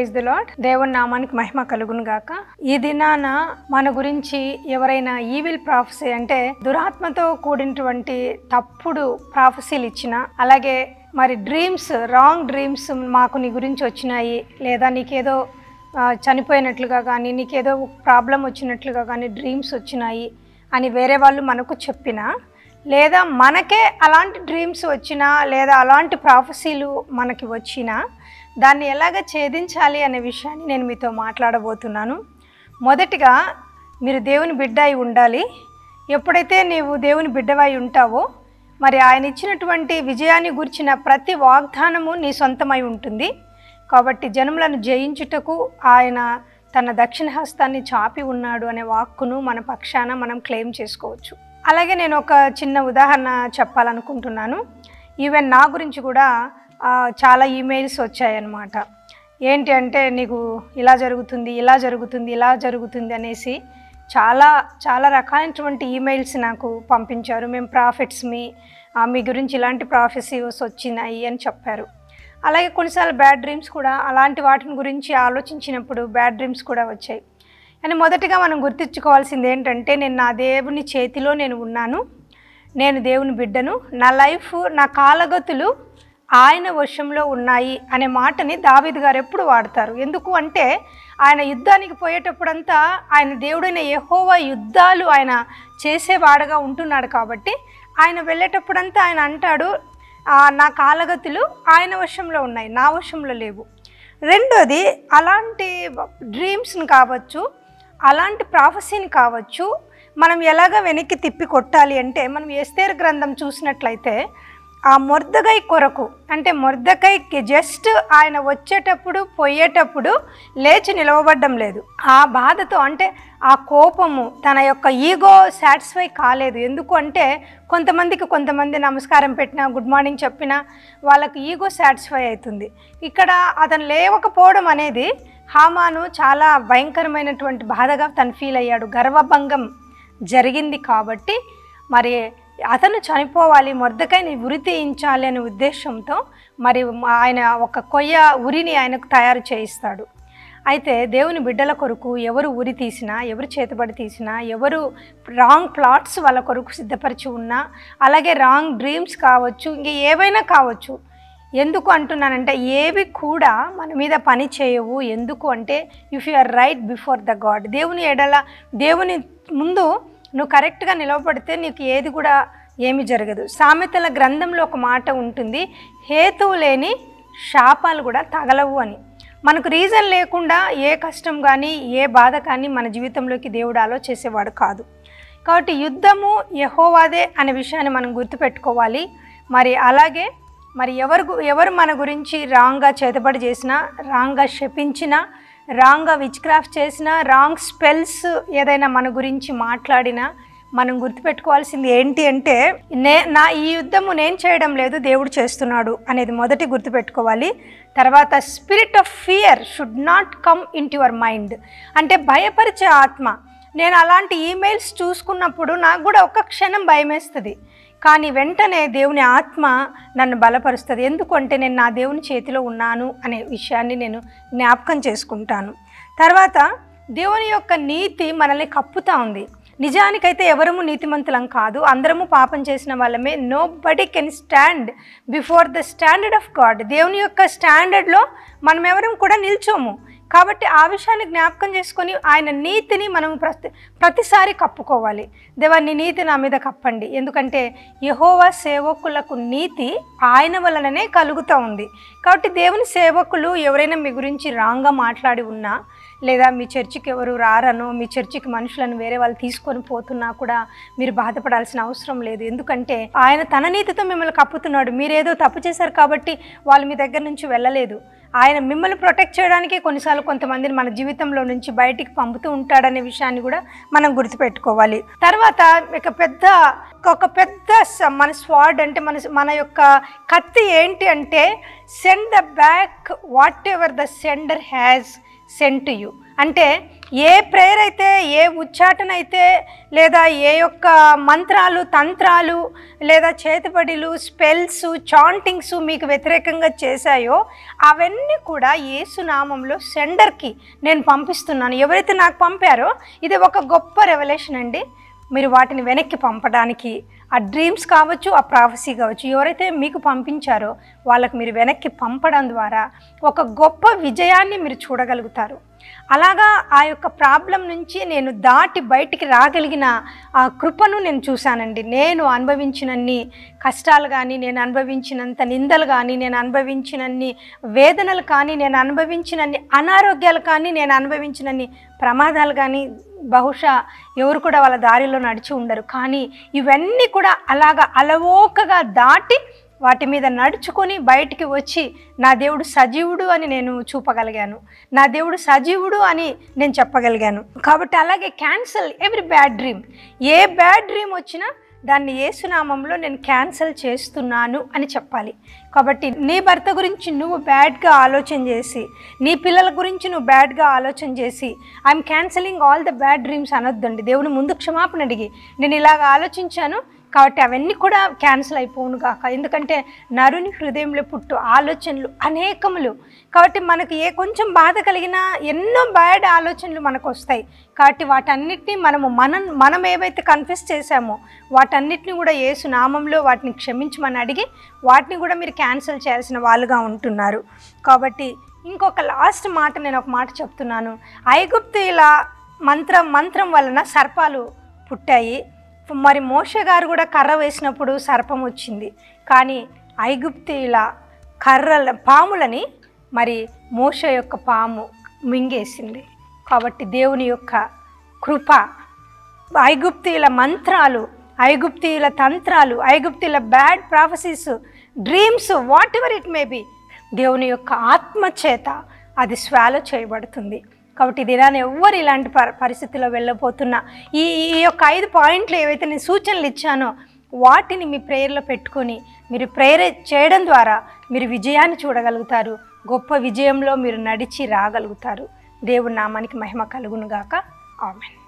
Praise the lord. దేవుని నామానికి మహిమ కలుగును గాక. ఈ దినాన మన గురించి ఎవరైనా ఈవిల్ ప్రాఫెసీ అంటే దురాత్మతో కూడినటువంటి తప్పుడు ప్రాఫెసీలు ఇచ్చినా, అలాగే మరి డ్రీమ్స్, రాంగ్ డ్రీమ్స్ మాకు నీ గురించి వచ్చినాయి, లేదా నీకేదో చనిపోయినట్లుగా కానీ, నీకేదో ప్రాబ్లం వచ్చినట్లుగా కానీ డ్రీమ్స్ వచ్చినాయి అని వేరే వాళ్ళు మనకు చెప్పినా, లేదా మనకే అలాంటి డ్రీమ్స్ వచ్చినా, లేదా అలాంటి ప్రాఫెసీలు మనకి వచ్చినా దాన్ని ఎలాగ ఛేదించాలి అనే విషయాన్ని నేను మీతో మాట్లాడబోతున్నాను. మొదటిగా మీరు దేవుని బిడ్డ అయి ఉండాలి. ఎప్పుడైతే నీవు దేవుని బిడ్డవై ఉంటావో మరి ఆయన ఇచ్చినటువంటి విజయాన్ని గురించిన ప్రతి వాగ్దానము నీ సొంతమై ఉంటుంది. కాబట్టి జనములను జయించుటకు ఆయన తన దక్షిణ హస్తాన్ని చాపి ఉన్నాడు అనే వాక్కును మన పక్షాన మనం క్లెయిమ్ చేసుకోవచ్చు. అలాగే నేను ఒక చిన్న ఉదాహరణ చెప్పాలనుకుంటున్నాను. ఈవెన్ నా గురించి కూడా చాలా ఈమెయిల్స్ వచ్చాయన్నమాట. ఏంటి అంటే నీకు ఇలా జరుగుతుంది, ఇలా జరుగుతుంది, ఇలా జరుగుతుంది అనేసి చాలా రకాలైనటువంటి ఈమెయిల్స్ నాకు పంపించారు. మేము ప్రాఫిట్స్ మీ గురించి ఇలాంటి ప్రాఫెసీస్ వచ్చినాయి అని చెప్పారు. అలాగే కొన్నిసార్లు బ్యాడ్ డ్రీమ్స్ కూడా, అలాంటి వాటిని గురించి ఆలోచించినప్పుడు బ్యాడ్ డ్రీమ్స్ కూడా వచ్చాయి. కానీ మొదటిగా మనం గుర్తించుకోవాల్సింది ఏంటంటే, నేను నా దేవుని చేతిలో నేను ఉన్నాను, నేను దేవుని బిడ్డను, నా లైఫ్, నా కాలగతులు ఆయన వశంలో ఉన్నాయి అనే మాటని దావీదు గారు ఎప్పుడు వాడతారు. ఎందుకు అంటే ఆయన యుద్ధానికి పోయేటప్పుడంతా ఆయన దేవుడైన యెహోవా యుద్ధాలు ఆయన చేసేవాడుగా ఉంటున్నాడు. కాబట్టి ఆయన వెళ్ళేటప్పుడంతా ఆయన అంటాడు, నా కాలగతులు ఆయన వశంలో ఉన్నాయి, నా వశంలో లేవు. రెండోది, అలాంటి డ్రీమ్స్ని కావచ్చు, అలాంటి ప్రాఫెసీని కావచ్చు మనం ఎలాగ వెనక్కి తిప్పి కొట్టాలి అంటే, మనం ఎస్తేరు గ్రంథం చూసినట్లయితే ఆ మొర్దెకై కొరకు, అంటే మొర్దెకైకి జస్ట్ ఆయన వచ్చేటప్పుడు పోయేటప్పుడు లేచి నిలవబడ్డం లేదు. ఆ బాధతో, అంటే ఆ కోపము, తన యొక్క ఈగో సాటిస్ఫై కాలేదు. ఎందుకు అంటే కొంతమంది నమస్కారం పెట్టినా, గుడ్ మార్నింగ్ చెప్పినా వాళ్ళకి ఈగో సాటిస్ఫై అవుతుంది. ఇక్కడ అతను లేవకపోవడం అనేది హామాను చాలా భయంకరమైనటువంటి బాధగా తను ఫీల్ అయ్యాడు. గర్వభంగం జరిగింది కాబట్టి మరి అతను చనిపోవాలి, మొర్దెకైని ఉరి తీయించాలి అనే ఉద్దేశంతో మరి ఆయన ఒక కొయ్య ఉరిని ఆయనకు తయారు చేయిస్తాడు. అయితే దేవుని బిడ్డల కొరకు ఎవరు ఉరి తీసినా, ఎవరు చేతబడి తీసినా, ఎవరు రాంగ్ ప్లాట్స్ వాళ్ళ కొరకు సిద్ధపరిచి ఉన్నా, అలాగే రాంగ్ డ్రీమ్స్ కావచ్చు, ఇంక ఏవైనా కావచ్చు. ఎందుకు అంటున్నానంటే ఏవి కూడా మన మీద పని చేయవు. ఎందుకు అంటే if you are right before the God, దేవుని ఎడల, దేవుని ముందు నువ్వు కరెక్ట్గా నిలవబడితే నీకు ఏది కూడా ఏమి జరగదు. సామెతల గ్రంథంలో ఒక మాట ఉంటుంది, హేతువు లేని శాపాలు కూడా తగలవు అని. మనకు రీజన్ లేకుండా ఏ కష్టం కానీ, ఏ బాధ కానీ మన జీవితంలోకి దేవుడు ఆలోచించేవాడు కాదు. కాబట్టి యుద్ధము యెహోవాదే అనే విషయాన్ని మనం గుర్తుపెట్టుకోవాలి. మరి అలాగే మరి ఎవరు మన గురించి రాంగ్గా చేతబడి చేసినా, రాంగ్గా శపించినా, రాంగ్గా విచ్క్రాఫ్ట్ చేసినా, రాంగ్ స్పెల్స్ ఏదైనా మన గురించి మాట్లాడినా మనం గుర్తుపెట్టుకోవాల్సింది ఏంటి అంటే, ఈ యుద్ధము నేను చేయడం లేదు, దేవుడు చేస్తున్నాడు అనేది మొదటి గుర్తుపెట్టుకోవాలి. తర్వాత spirit of fear should not come in to your mind, అంటే భయపరిచే ఆత్మ. నేను అలాంటి ఈమెయిల్స్ చూసుకున్నప్పుడు నాకు కూడా ఒక్క క్షణం భయమేస్తుంది, కానీ వెంటనే దేవుని ఆత్మ నన్ను బలపరుస్తుంది. ఎందుకంటే నేను నా దేవుని చేతిలో ఉన్నాను అనే విషయాన్ని నేను జ్ఞాపకం చేసుకుంటాను. తర్వాత దేవుని యొక్క నీతి మనల్ని కప్పుతూ ఉంది. నిజానికైతే ఎవరము నీతిమంతులం కాదు, అందరము పాపం చేసిన వాళ్ళమే. Nobody can stand before the standard of God. దేవుని యొక్క స్టాండర్డ్లో మనం ఎవరం కూడా నిల్చోము. కాబట్టి ఆ విషయాన్ని జ్ఞాపకం చేసుకొని ఆయన నీతిని మనం ప్రతిసారి కప్పుకోవాలి. దేవా, నీ నీతి నా మీద కప్పండి. ఎందుకంటే యెహోవా సేవకులకు నీతి ఆయన వలననే కలుగుతూ ఉంది. కాబట్టి దేవుని సేవకులు ఎవరైనా మీ గురించి రాంగ్గా మాట్లాడి ఉన్నా, లేదా మీ చర్చికి ఎవరు రారనో, మీ చర్చికి మనుషులను వేరే వాళ్ళు తీసుకొని పోతున్నా కూడా మీరు బాధపడాల్సిన అవసరం లేదు. ఎందుకంటే ఆయన తన నీతితో మిమ్మల్ని కప్పుతున్నాడు. మీరేదో తప్పు చేశారు కాబట్టి వాళ్ళు మీ దగ్గర నుంచి వెళ్ళలేదు. ఆయన మిమ్మల్ని ప్రొటెక్ట్ చేయడానికి కొన్నిసార్లు కొంతమందిని మన జీవితంలో నుంచి బయటికి పంపుతూ ఉంటాడనే విషయాన్ని కూడా మనం గుర్తుపెట్టుకోవాలి. తర్వాత ఒక పెద్ద మన స్వార్డ్, అంటే మన యొక్క కత్తి ఏంటి అంటే, send the back what ever the sender has send to you. అంటే ఏ ప్రేయర్ అయితే, ఏ ఉచ్చాటనైతే, లేదా ఏ యొక్క మంత్రాలు, తంత్రాలు, లేదా చేతిపడిలు, స్పెల్స్, చాంటింగ్స్ మీకు వ్యతిరేకంగా చేశాయో అవన్నీ కూడా యేసు నామంలో సెండర్కి నేను పంపిస్తున్నాను. ఎవరైతే నాకు పంపారో ఇది ఒక గొప్ప రెవల్యూషన్ అండి. మీరు వాటిని వెనక్కి పంపడానికి, ఆ డ్రీమ్స్ కావచ్చు, ఆ ప్రాఫెసీ కావచ్చు, ఎవరైతే మీకు పంపించారో వాళ్ళకి మీరు వెనక్కి పంపడం ద్వారా ఒక గొప్ప విజయాన్ని మీరు చూడగలుగుతారు. అలాగా ఆ యొక్క ప్రాబ్లం నుంచి నేను దాటి బయటికి రాగలిగిన ఆ కృపను నేను చూశానండి. నేను అనుభవించినన్ని కష్టాలు కానీ, నేను అనుభవించినంత నిందలు కానీ, నేను అనుభవించినన్ని వేదనలు కానీ, నేను అనుభవించినన్ని అనారోగ్యాలు కానీ, నేను అనుభవించినన్ని ప్రమాదాలు కానీ బహుశా ఎవరు కూడా వాళ్ళ దారిలో నడిచి ఉండరు. కానీ ఇవన్నీ కూడా అలాగా అలవోకగా దాటి వాటి మీద నడుచుకొని బయటికి వచ్చి నా దేవుడు సజీవుడు అని నేను చూపగలిగాను, నా దేవుడు సజీవుడు అని నేను చెప్పగలిగాను. కాబట్టి అలాగే క్యాన్సల్ ఎవ్రీ బ్యాడ్ డ్రీమ్. ఏ బ్యాడ్ డ్రీమ్ వచ్చినా దాన్ని యేసునామంలో నేను క్యాన్సల్ చేస్తున్నాను అని చెప్పాలి. కాబట్టి నీ భర్త గురించి నువ్వు బ్యాడ్గా ఆలోచన చేసి, నీ పిల్లల గురించి నువ్వు బ్యాడ్గా ఆలోచన చేసి I'm cancelling all the bad dreams అనొద్దండి. దేవుని ముందు క్షమాపణ అడిగి, నేను ఇలాగ ఆలోచించాను కాబట్టి అవన్నీ కూడా క్యాన్సిల్ అయిపోను గాక. ఎందుకంటే నరుని హృదయంలో పుట్టు ఆలోచనలు అనేకములు. కాబట్టి మనకు ఏ కొంచెం బాధ కలిగినా ఎన్నో బ్యాడ్ ఆలోచనలు మనకు వస్తాయి. కాబట్టి వాటన్నిటిని మనం ఏవైతే కన్ఫెస్ చేశామో వాటన్నిటిని కూడా యేసు నామంలో వాటిని క్షమించమని అడిగి వాటిని కూడా మీరు క్యాన్సిల్ చేయాల్సిన వాళ్ళుగా ఉంటున్నారు. కాబట్టి ఇంకొక లాస్ట్ మాట, నేను ఒక మాట చెప్తున్నాను. ఐగుప్తీయుల మంత్రం వలన సర్పాలు పుట్టాయి. మరి మోషే గారు కూడా కర్ర వేసినప్పుడు సర్పం వచ్చింది. కానీ ఐగుప్తీయుల పాములని మరి మోషే యొక్క పాము మింగేసింది. కాబట్టి దేవుని యొక్క కృప, ఐగుప్తీయుల మంత్రాలు, ఐగుప్తీయుల తంత్రాలు, ఐగుప్తీయుల bad prophecies, dreams, what ever it may be, దేవుని యొక్క ఆత్మ చేత అది స్వాలో చేయబడుతుంది. కాబట్టి దినాన్ని ఎవ్వరు ఇలాంటి పరిస్థితిలో వెళ్ళబోతున్నా ఈ యొక్క 5 పాయింట్లు ఏవైతే నేను సూచనలు ఇచ్చానో వాటిని మీ ప్రేయర్లో పెట్టుకొని మీరు ప్రేయర్ చేయడం ద్వారా మీరు విజయాన్ని చూడగలుగుతారు. గొప్ప విజయంలో మీరు నడిచి రాగలుగుతారు. దేవుని నామానికి మహిమ కలుగును గాక. ఆమేన్.